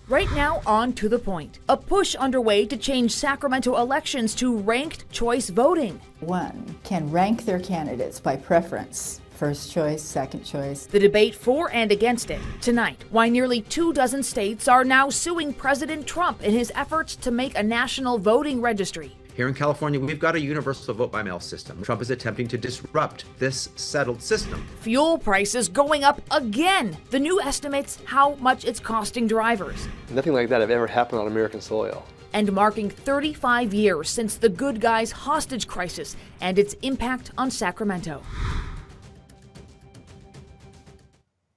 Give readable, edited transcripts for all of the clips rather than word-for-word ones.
Right now, on to the point. A push underway to change Sacramento elections to ranked choice voting. One can rank their candidates by preference. First choice, second choice. The debate for and against it. Tonight, why nearly 24 states are now suing President Trump in his efforts to make a national voting registry. Here in California, we've got a universal vote-by-mail system. Trump is attempting to disrupt this settled system. Fuel prices going up again. The new estimates how much it's costing drivers. Nothing like that have ever happened on American soil. And marking 35 years since the Good Guys hostage crisis and its impact on Sacramento.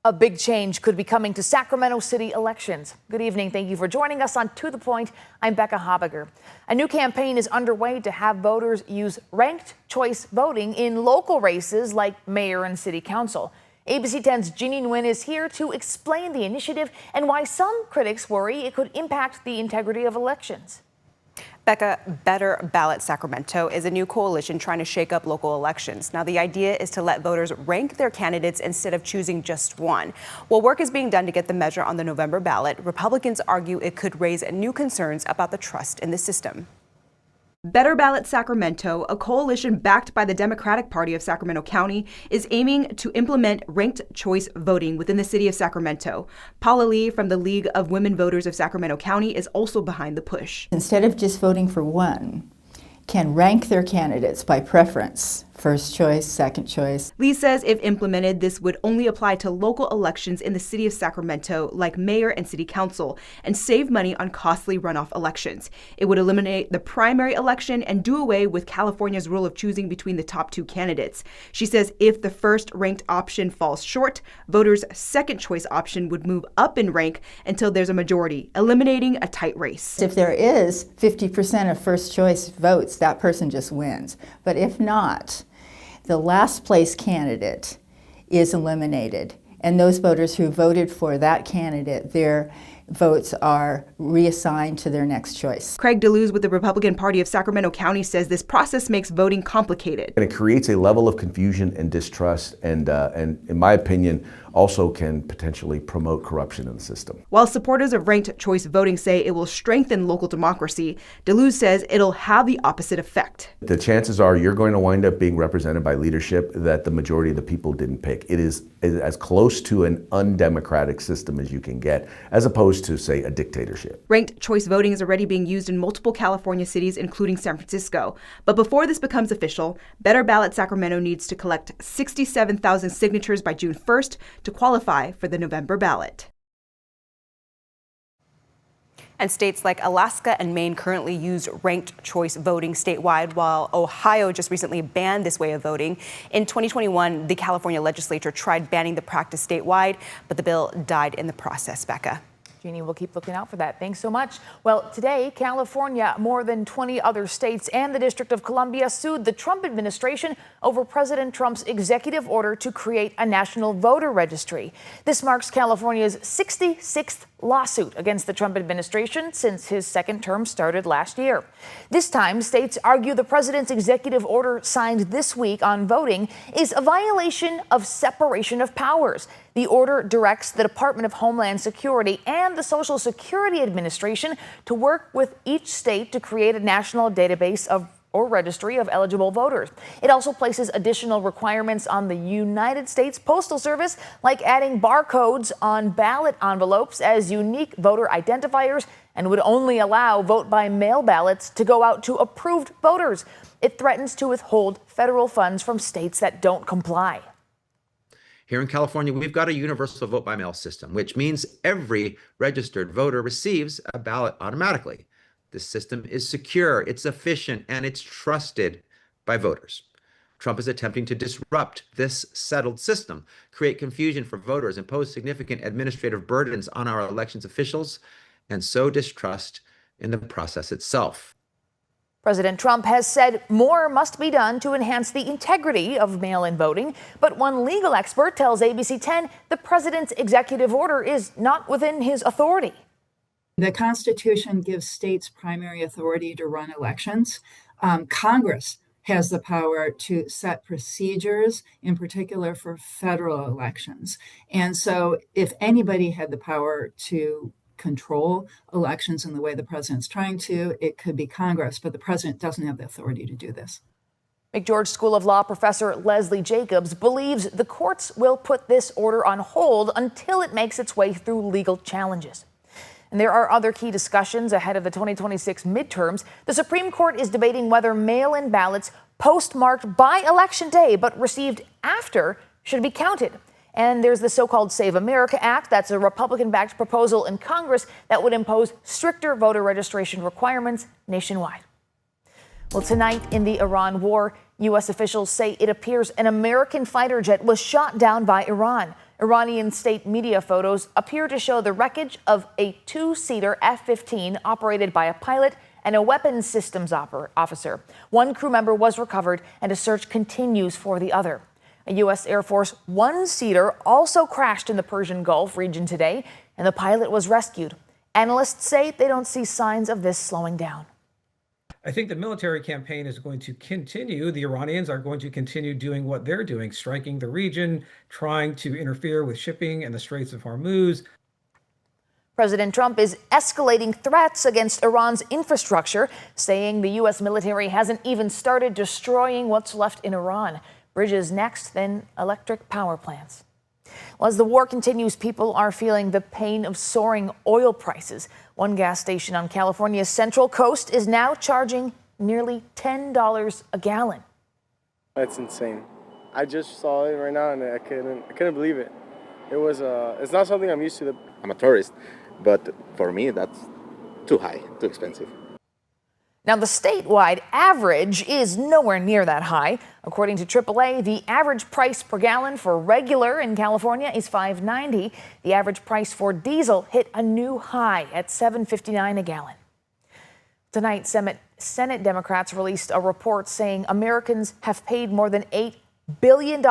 A big change could be coming to Sacramento city elections. Good evening. Thank you for joining us on To The Point. I'm Becca Habiger. A new campaign is underway to have voters use ranked choice voting in local races like mayor and city council. ABC 10's Jeannie Nguyen is here to explain the initiative and why some critics worry it could impact the integrity of elections. Becca, Better Ballot Sacramento is a new coalition trying to shake up local elections. Now, the idea is to let voters rank their candidates instead of choosing just one. While work is being done to get the measure on the November ballot, Republicans argue it could raise new concerns about the trust in the system. Better Ballot Sacramento, a coalition backed by the Democratic Party of Sacramento County, is aiming to implement ranked choice voting within the city of Sacramento. Paula Lee from the League of Women Voters of Sacramento County is also behind the push. Instead of just voting for one, can rank their candidates by preference. First choice, second choice. Lee says if implemented, this would only apply to local elections in the city of Sacramento, like mayor and city council, and save money on costly runoff elections. It would eliminate the primary election and do away with California's rule of choosing between the top two candidates. She says if the first ranked option falls short, voters' second choice option would move up in rank until there's a majority, eliminating a tight race. If there is 50% of first choice votes, that person just wins. But if not, the last place candidate is eliminated, and those voters who voted for that candidate, their votes are reassigned to their next choice. Craig DeLuz with the Republican Party of Sacramento County says this process makes voting complicated. And it creates a level of confusion and distrust, and in my opinion, also can potentially promote corruption in the system. While supporters of ranked choice voting say it will strengthen local democracy, DeLuz says it'll have the opposite effect. The chances are you're going to wind up being represented by leadership that the majority of the people didn't pick. It is as close to an undemocratic system as you can get, as opposed to, say, a dictatorship. Ranked choice voting is already being used in multiple California cities, including San Francisco. But before this becomes official, Better Ballot Sacramento needs to collect 67,000 signatures by June 1st to qualify for the November ballot. And states like Alaska and Maine currently use ranked choice voting statewide, while Ohio just recently banned this way of voting. In 2021, the California legislature tried banning the practice statewide, but the bill died in the process. Becca. Jeannie, we'll keep looking out for that. Thanks so much. Well, today, California, more than 20 other states, and the District of Columbia sued the Trump administration over President Trump's executive order to create a national voter registry. This marks California's 66th lawsuit against the Trump administration since his second term started last year. This time, states argue the president's executive order signed this week on voting is a violation of separation of powers. The order directs the Department of Homeland Security and the Social Security Administration to work with each state to create a national database of or registry of eligible voters. It also places additional requirements on the United States Postal Service, like adding barcodes on ballot envelopes as unique voter identifiers, and would only allow vote-by-mail ballots to go out to approved voters. It threatens to withhold federal funds from states that don't comply. Here in California, we've got a universal vote-by-mail system, which means every registered voter receives a ballot automatically. This system is secure, it's efficient, and it's trusted by voters. Trump is attempting to disrupt this settled system, create confusion for voters, impose significant administrative burdens on our elections officials, and sow distrust in the process itself. President Trump has said more must be done to enhance the integrity of mail-in voting, but one legal expert tells ABC 10 the president's executive order is not within his authority. The Constitution gives states primary authority to run elections. Congress has the power to set procedures, in particular for federal elections. And so if anybody had the power to control elections in the way the president's trying to. It could be Congress, but the president doesn't have the authority to do this. McGeorge School of Law professor Leslie Jacobs believes the courts will put this order on hold until it makes its way through legal challenges. And there are other key discussions ahead of the 2026 midterms. The Supreme Court is debating whether mail-in ballots postmarked by Election Day but received after should be counted. And there's the so-called Save America Act. That's a Republican-backed proposal in Congress that would impose stricter voter registration requirements nationwide. Well, tonight in the Iran war, U.S. officials say it appears an American fighter jet was shot down by Iran. Iranian state media photos appear to show the wreckage of a two-seater F-15 operated by a pilot and a weapons systems officer. One crew member was recovered, and a search continues for the other. A U.S. Air Force one-seater also crashed in the Persian Gulf region today, and the pilot was rescued. Analysts say they don't see signs of this slowing down. I think the military campaign is going to continue. The Iranians are going to continue doing what they're doing, striking the region, trying to interfere with shipping in the Straits of Hormuz. President Trump is escalating threats against Iran's infrastructure, saying the U.S. military hasn't even started destroying what's left in Iran. Bridges next, then electric power plants. Well, as the war continues, people are feeling the pain of soaring oil prices. One gas station on California's Central Coast is now charging nearly $10 a gallon. That's insane. I just saw it right now and I couldn't believe it. It's not something I'm used to. I'm a tourist, but for me, that's too high, too expensive. Now, the statewide average is nowhere near that high. According to AAA, the average price per gallon for regular in California is $5.90. The average price for diesel hit a new high at $7.59 a gallon. Tonight, Senate Democrats released a report saying Americans have paid more than $8 billion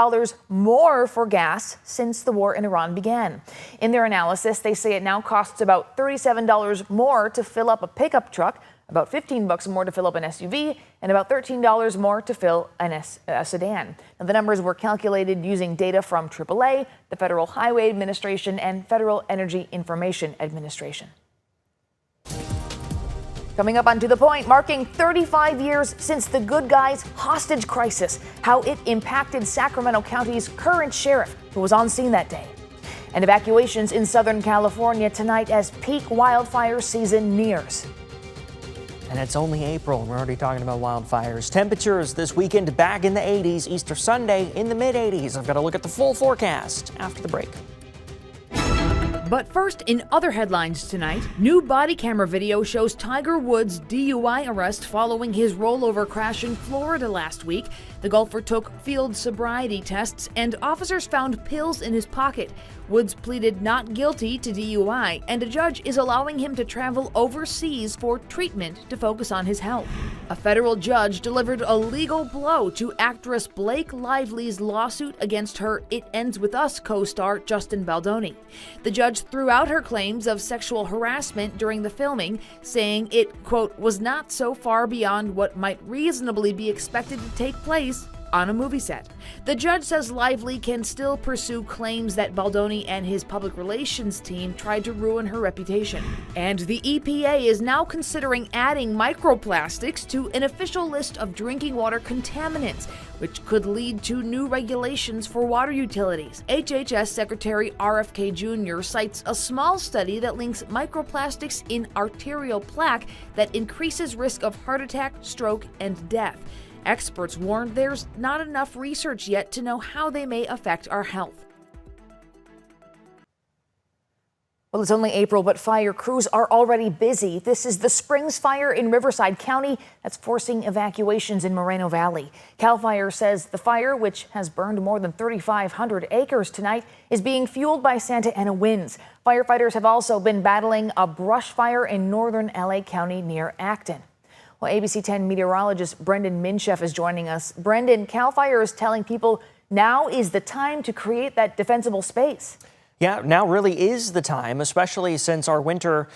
more for gas since the war in Iran began. In their analysis, they say it now costs about $37 more to fill up a pickup truck, about $15 more to fill up an SUV, and about $13 more to fill a sedan. Now, the numbers were calculated using data from AAA, the Federal Highway Administration, and Federal Energy Information Administration. Coming up on To The Point, marking 35 years since the Good Guys hostage crisis, how it impacted Sacramento County's current sheriff, who was on scene that day. And evacuations in Southern California tonight as peak wildfire season nears. And it's only April, and we're already talking about wildfires. Temperatures this weekend back in the 80s, Easter Sunday in the mid-80s. I've got to look at the full forecast after the break. But first, in other headlines tonight, new body camera video shows Tiger Woods' DUI arrest following his rollover crash in Florida last week. The golfer took field sobriety tests, and officers found pills in his pocket. Woods pleaded not guilty to DUI, and a judge is allowing him to travel overseas for treatment to focus on his health. A federal judge delivered a legal blow to actress Blake Lively's lawsuit against her It Ends With Us co-star Justin Baldoni. The judge threw out her claims of sexual harassment during the filming, saying it, quote, was not so far beyond what might reasonably be expected to take place on a movie set. The judge says Lively can still pursue claims that Baldoni and his public relations team tried to ruin her reputation. And the EPA is now considering adding microplastics to an official list of drinking water contaminants, which could lead to new regulations for water utilities. HHS Secretary RFK Jr. cites a small study that links microplastics in arterial plaque that increases risk of heart attack, stroke, and death. Experts warn there's not enough research yet to know how they may affect our health. Well, it's only April, but fire crews are already busy. This is the Springs fire in Riverside County that's forcing evacuations in Moreno Valley. CAL FIRE says the fire, which has burned more than 3,500 acres tonight, is being fueled by Santa Ana winds. Firefighters have also been battling a brush fire in northern LA County near Acton. Well, ABC 10 meteorologist Brendan Minchef is joining us. Brendan, CAL FIRE is telling people now is the time to create that defensible space. Yeah, now really is the time, especially since our winter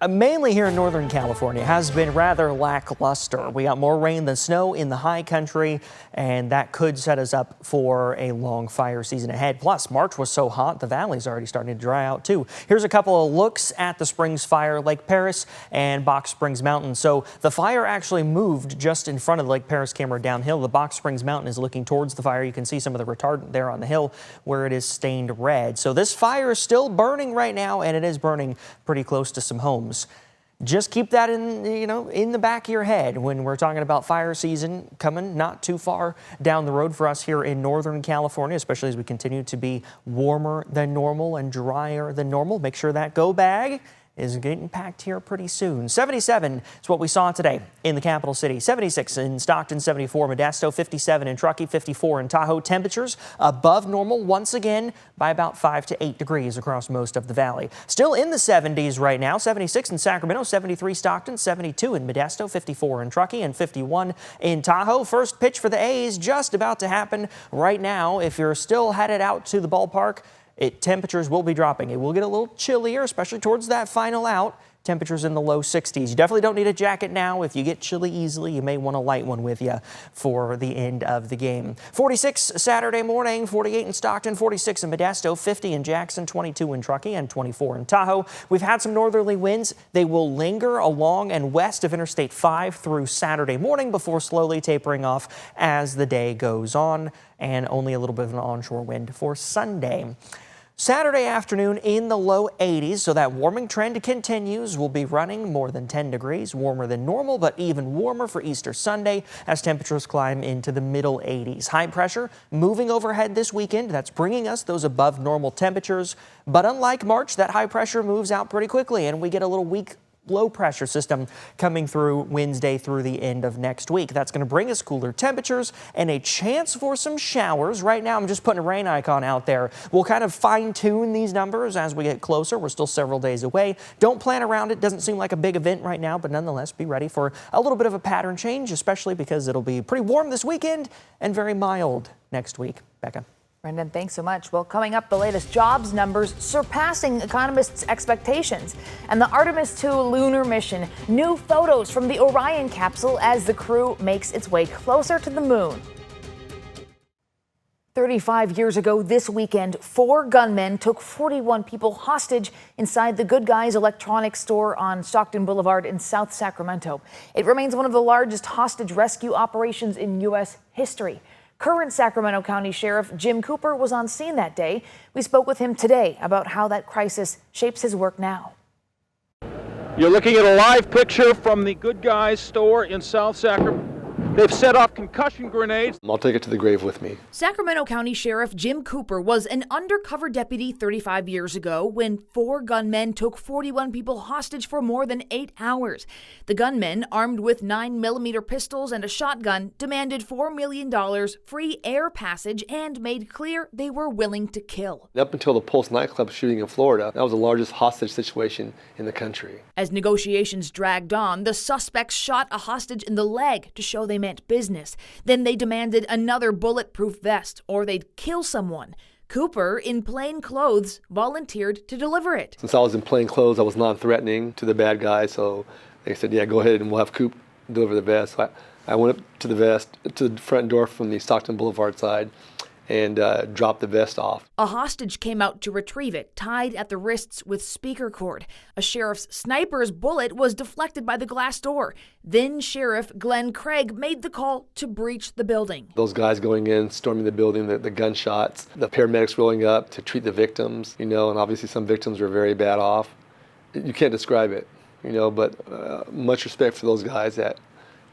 Mainly here in Northern California has been rather lackluster. We got more rain than snow in the high country, and that could set us up for a long fire season ahead. Plus, March was so hot, the valley's already starting to dry out too. Here's a couple of looks at the Springs fire, Lake Paris and Box Springs Mountain. So the fire actually moved just in front of the Lake Paris camera downhill. The Box Springs Mountain is looking towards the fire. You can see some of the retardant there on the hill where it is stained red. So this fire is still burning right now, and it is burning pretty close to some homes. Just keep that in the back of your head when we're talking about fire season coming not too far down the road for us here in Northern California, especially as we continue to be warmer than normal and drier than normal. Make sure that go bag is getting packed here pretty soon. 77 is what we saw today in the capital city. 76 in Stockton, 74 Modesto, 57 in Truckee, 54 in Tahoe. Temperatures above normal once again by about 5 to 8 degrees across most of the valley. Still in the 70s right now. 76 in Sacramento, 73 Stockton, 72 in Modesto, 54 in Truckee, and 51 in Tahoe. First pitch for the A's just about to happen right now. If you're still headed out to the ballpark, temperatures will be dropping. It will get a little chillier, especially towards that final out. Temperatures in the low 60s. You definitely don't need a jacket now. If you get chilly easily, you may want a light one with you for the end of the game. 46 Saturday morning, 48 in Stockton, 46 in Modesto, 50 in Jackson, 22 in Truckee, and 24 in Tahoe. We've had some northerly winds. They will linger along and west of Interstate 5 through Saturday morning before slowly tapering off as the day goes on, and only a little bit of an onshore wind for Sunday. Saturday afternoon in the low 80s, so that warming trend continues. We'll be running more than 10 degrees, warmer than normal, but even warmer for Easter Sunday as temperatures climb into the middle 80s. High pressure moving overhead this weekend. That's bringing us those above normal temperatures. But unlike March, that high pressure moves out pretty quickly, and we get a little weak low pressure system coming through Wednesday through the end of next week. That's going to bring us cooler temperatures and a chance for some showers. Right now, I'm just putting a rain icon out there. We'll kind of fine tune these numbers as we get closer. We're still several days away. Don't plan around it. Doesn't seem like a big event right now, but nonetheless, be ready for a little bit of a pattern change, especially because it'll be pretty warm this weekend and very mild next week. Becca. Brendan, thanks so much. Well, coming up, the latest jobs numbers surpassing economists' expectations. And the Artemis II lunar mission, new photos from the Orion capsule as the crew makes its way closer to the moon. 35 years ago this weekend, 4 gunmen took 41 people hostage inside the Good Guys electronics store on Stockton Boulevard in South Sacramento. It remains one of the largest hostage rescue operations in U.S. history. Current Sacramento County Sheriff Jim Cooper was on scene that day. We spoke with him today about how that crisis shapes his work now. You're looking at a live picture from the Good Guys store in South Sacramento. They've set off concussion grenades. I'll take it to the grave with me. Sacramento County Sheriff Jim Cooper was an undercover deputy 35 years ago when 4 gunmen took 41 people hostage for more than 8 hours. The gunmen, armed with 9mm pistols and a shotgun, demanded $4 million, free air passage, and made clear they were willing to kill. Up until the Pulse nightclub shooting in Florida, that was the largest hostage situation in the country. As negotiations dragged on, the suspects shot a hostage in the leg to show they meant business. Then they demanded another bulletproof vest or they'd kill someone. Cooper, in plain clothes, volunteered to deliver it. Since I was in plain clothes, I was non-threatening to the bad guys, so they said, yeah, go ahead and we'll have Coop deliver the vest. So I went up to the front door from the Stockton Boulevard side and dropped the vest off. A hostage came out to retrieve it, tied at the wrists with speaker cord. A sheriff's sniper's bullet was deflected by the glass door. Then Sheriff Glenn Craig made the call to breach the building. Those guys going in, storming the building, the gunshots, the paramedics rolling up to treat the victims, and obviously some victims were very bad off. You can't describe it, but much respect for those guys that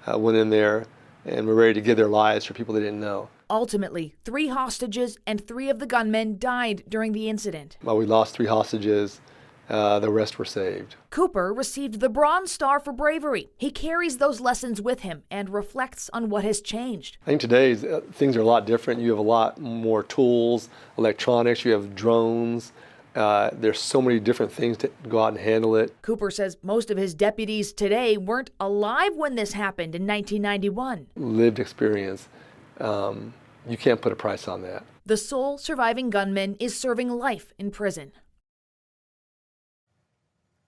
went in there and were ready to give their lives for people they didn't know. Ultimately, 3 hostages and 3 of the gunmen died during the incident. While we lost 3 hostages, the rest were saved. Cooper received the Bronze Star for bravery. He carries those lessons with him and reflects on what has changed. I think today things are a lot different. You have a lot more tools, electronics, you have drones. There's so many different things to go out and handle it. Cooper says most of his deputies today weren't alive when this happened in 1991. Lived experience. You can't put a price on that. The sole surviving gunman is serving life in prison.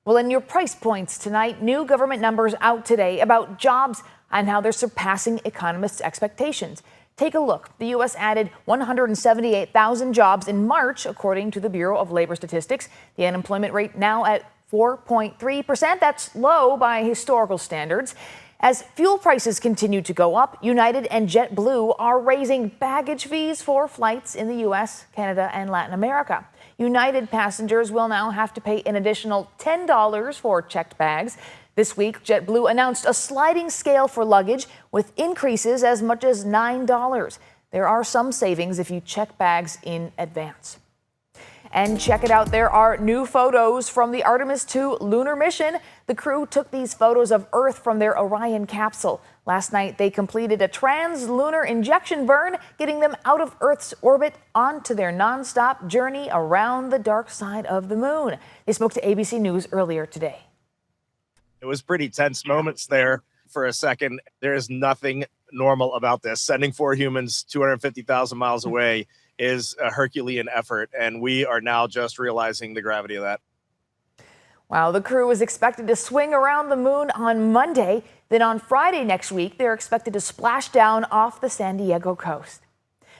Well, in your price points tonight, new government numbers out today about jobs and how they're surpassing economists' expectations. Take a look. The U.S. added 178,000 jobs in March, according to the Bureau of Labor Statistics. The unemployment rate now at 4.3%. That's low by historical standards. As fuel prices continue to go up, United and JetBlue are raising baggage fees for flights in the U.S., Canada, and Latin America. United passengers will now have to pay an additional $10 for checked bags. This week, JetBlue announced a sliding scale for luggage with increases as much as $9. There are some savings if you check bags in advance. And check it out, there are new photos from the Artemis II lunar mission. The crew took these photos of Earth from their Orion capsule. Last night, they completed a trans-lunar injection burn, getting them out of Earth's orbit onto their nonstop journey around the dark side of the moon. They spoke to ABC News earlier today. It was pretty tense moments there for a second. There is nothing normal about this. Sending 4 humans 250,000 miles away is a Herculean effort, and we are now just realizing the gravity of that. Wow, the crew is expected to swing around the moon on Monday. Then on Friday next week, they're expected to splash down off the San Diego coast.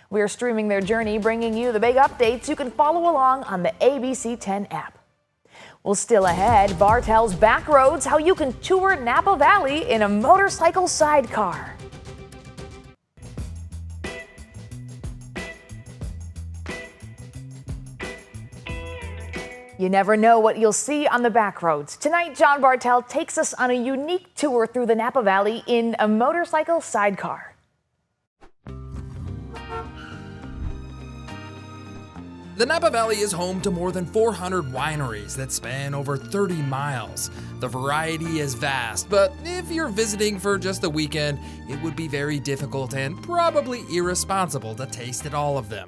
We are streaming their journey, bringing you the big updates. You can follow along on the ABC 10 app. Well, still ahead, Bartel's Backroads, how you can tour Napa Valley in a motorcycle sidecar. You never know what you'll see on the Backroads. Tonight, John Bartel takes us on a unique tour through the Napa Valley in a motorcycle sidecar. The Napa Valley is home to more than 400 wineries that span over 30 miles. The variety is vast, but if you're visiting for just the weekend, it would be very difficult and probably irresponsible to taste at all of them.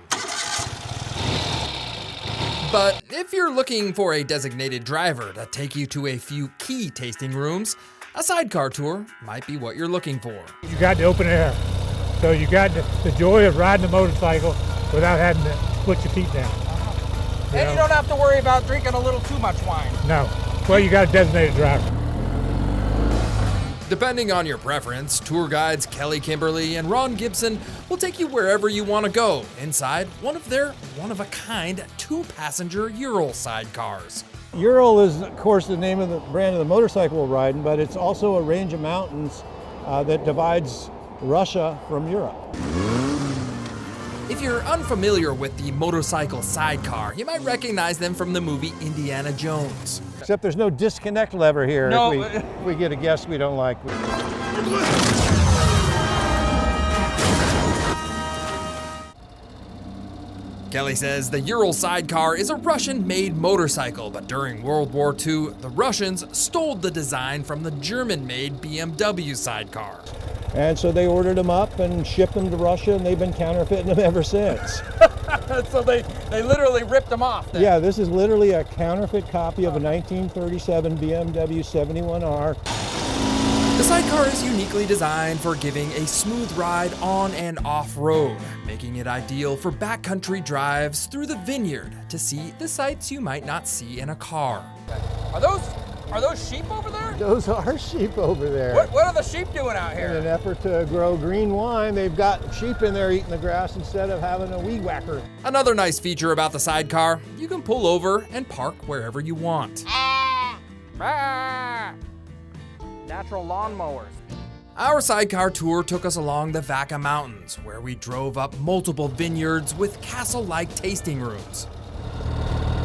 But if you're looking for a designated driver to take you to a few key tasting rooms, a sidecar tour might be what you're looking for. You got the open air, so you got the joy of riding a motorcycle without having to put your feet down. And you don't have to worry about drinking a little too much wine. No. Well, you got a designated driver. Depending on your preference, tour guides Kelly Kimberly and Ron Gibson will take you wherever you want to go inside one of their one-of-a-kind 2-passenger Ural sidecars. Ural is, of course, the name of the brand of the motorcycle we're riding, but it's also a range of mountains that divides Russia from Europe. If you're unfamiliar with the motorcycle sidecar, you might recognize them from the movie Indiana Jones. Except there's no disconnect lever here. No. If we get a guest we don't like. Kelly says the Ural sidecar is a Russian-made motorcycle, but during World War II, the Russians stole the design from the German-made BMW sidecar. And so they ordered them up and shipped them to Russia, and they've been counterfeiting them ever since. So they literally ripped them off then. Yeah, this is literally a counterfeit copy of a 1937 BMW 71R. The sidecar is uniquely designed for giving a smooth ride on and off-road, making it ideal for backcountry drives through the vineyard to see the sights you might not see in a car. Are those sheep over there? Those are sheep over there. What are the sheep doing out here? In an effort to grow green wine, they've got sheep in there eating the grass instead of having a weed whacker. Another nice feature about the sidecar, you can pull over and park wherever you want. Natural lawnmowers. Our sidecar tour took us along the Vaca Mountains, where we drove up multiple vineyards with castle-like tasting rooms.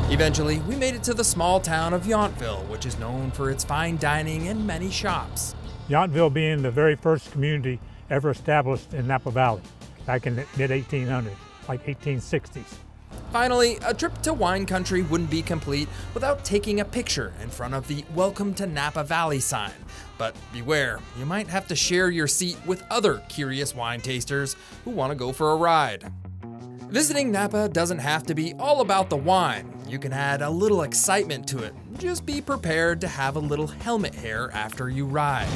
Eventually, we made it to the small town of Yountville, which is known for its fine dining and many shops. Yountville being the very first community ever established in Napa Valley back in the mid-1800s, like 1860s. Finally, a trip to wine country wouldn't be complete without taking a picture in front of the Welcome to Napa Valley sign. But beware, you might have to share your seat with other curious wine tasters who want to go for a ride. Visiting Napa doesn't have to be all about the wine. You can add a little excitement to it. Just be prepared to have a little helmet hair after you ride.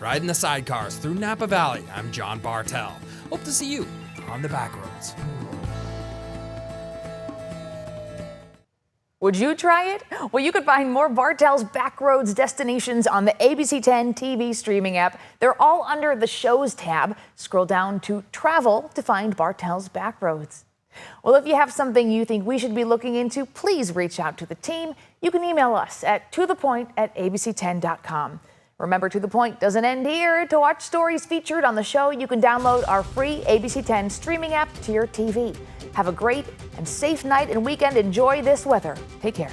Riding the sidecars through Napa Valley, I'm John Bartel. Hope to see you on the Backroads. Would you try it? Well, you can find more Bartell's Backroads destinations on the ABC 10 TV streaming app. They're all under the Shows tab. Scroll down to Travel to find Bartell's Backroads. Well, if you have something you think we should be looking into, please reach out to the team. You can email us at tothepoint@abc10.com. Remember, To The Point doesn't end here. To watch stories featured on the show, you can download our free ABC 10 streaming app to your TV. Have a great and safe night and weekend. Enjoy this weather. Take care.